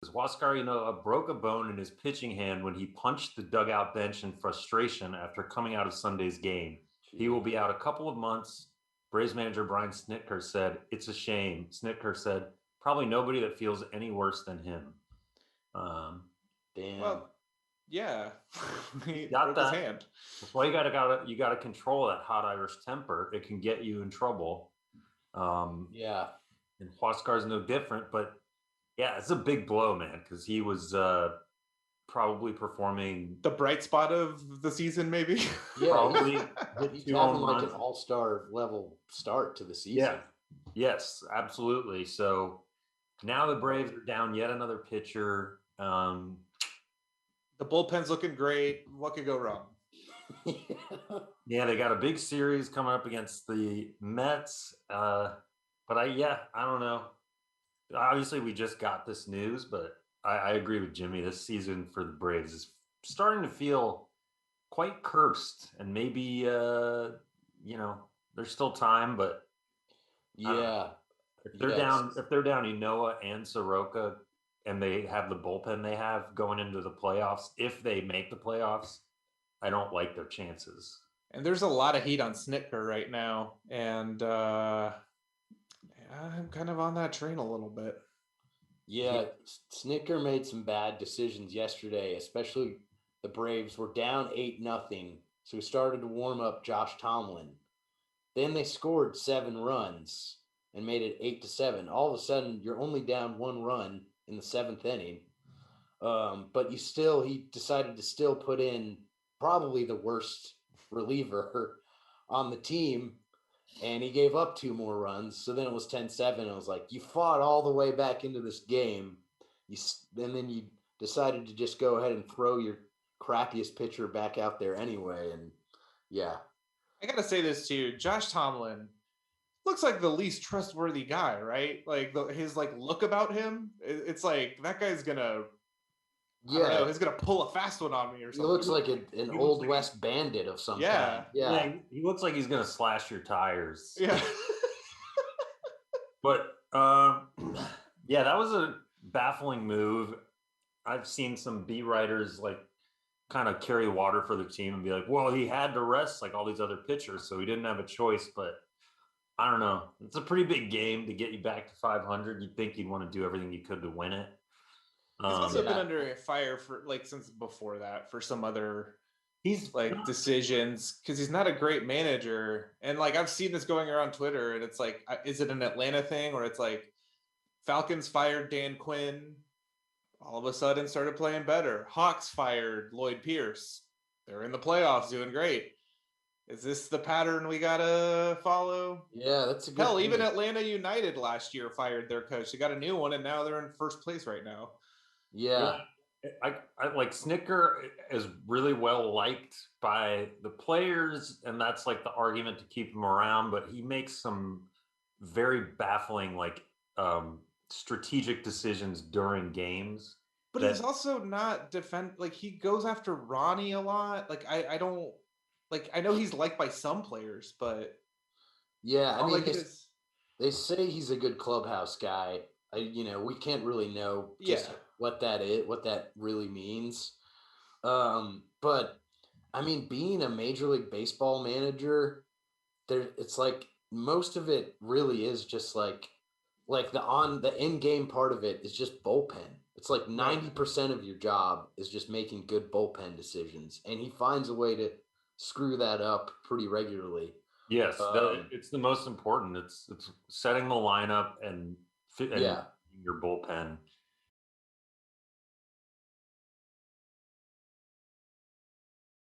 Huascar Ynoa broke a bone in his pitching hand when he punched the dugout bench in frustration after coming out of Sunday's game. He will be out a couple of months. Braves manager Brian Snitker said, "It's a shame." Snitker said, "Probably nobody that feels any worse than him." Damn. Well, yeah, he got broke that. his hand. That's why you gotta control that hot Irish temper. It can get you in trouble. Yeah. And Huascar's no different, but yeah, it's a big blow, man, because he was probably performing The bright spot of the season, maybe. Yeah, probably he's having like an all-star level start to the season. Yeah. Yes, absolutely. So now the Braves are down yet another pitcher. The bullpen's looking great. What could go wrong? Yeah, they got a big series coming up against the Mets. But I don't know. Obviously, we just got this news, but I agree with Jimmy. This season for the Braves is starting to feel quite cursed, and maybe there's still time, but yeah, if they're down Ynoa and Soroka, and they have the bullpen they have going into the playoffs, if they make the playoffs, I don't like their chances. And there's a lot of heat on Snitker right now, and I'm kind of on that train a little bit. Yeah, Snitker made some bad decisions yesterday, especially the Braves were down 8-0, so he started to warm up Josh Tomlin. Then they scored 7 runs and made it 8-7. All of a sudden, you're only down 1 run in the 7th inning. But he decided to still put in probably the worst reliever on the team, and he gave up 2 more runs. So then it was 10-7. I was like, you fought all the way back into this game, and then you decided to just go ahead and throw your crappiest pitcher back out there anyway. And yeah, I gotta say this too. Josh Tomlin looks like the least trustworthy guy, right? Like his look about him, it's like that guy's gonna. Yeah, I don't know, he's gonna pull a fast one on me or something. He looks like an old West bandit of some kind. Yeah, he looks like he's gonna slash your tires. Yeah. But yeah, that was a baffling move. I've seen some beat writers kind of carry water for their team and be like, well, he had to rest like all these other pitchers, so he didn't have a choice. But I don't know. It's a pretty big game to get you back to 500. You'd think you'd want to do everything you could to win it. He's also been under fire for since before that for some other decisions, because he's not a great manager. And I've seen this going around Twitter, and it's like, is it an Atlanta thing, or it's like Falcons fired Dan Quinn, all of a sudden started playing better. Hawks fired Lloyd Pierce, they're in the playoffs doing great. Is this the pattern we gotta follow? Yeah, that's a good hell. Even Atlanta United last year fired their coach. They got a new one, and now they're in first place right now. Yeah. I like Snitker is really well liked by the players, and that's the argument to keep him around, but he makes some very baffling strategic decisions during games. But he's also not he goes after Ronnie a lot. I don't I know he's liked by some players, but yeah, I mean they say he's a good clubhouse guy. We can't really know what that is, what that really means. But I mean, being a Major League Baseball manager, it's most of it really is just the in-game part of it is just bullpen. It's 90% of your job is just making good bullpen decisions, and he finds a way to screw that up pretty regularly. Yes, it's the most important. It's setting the lineup and your bullpen.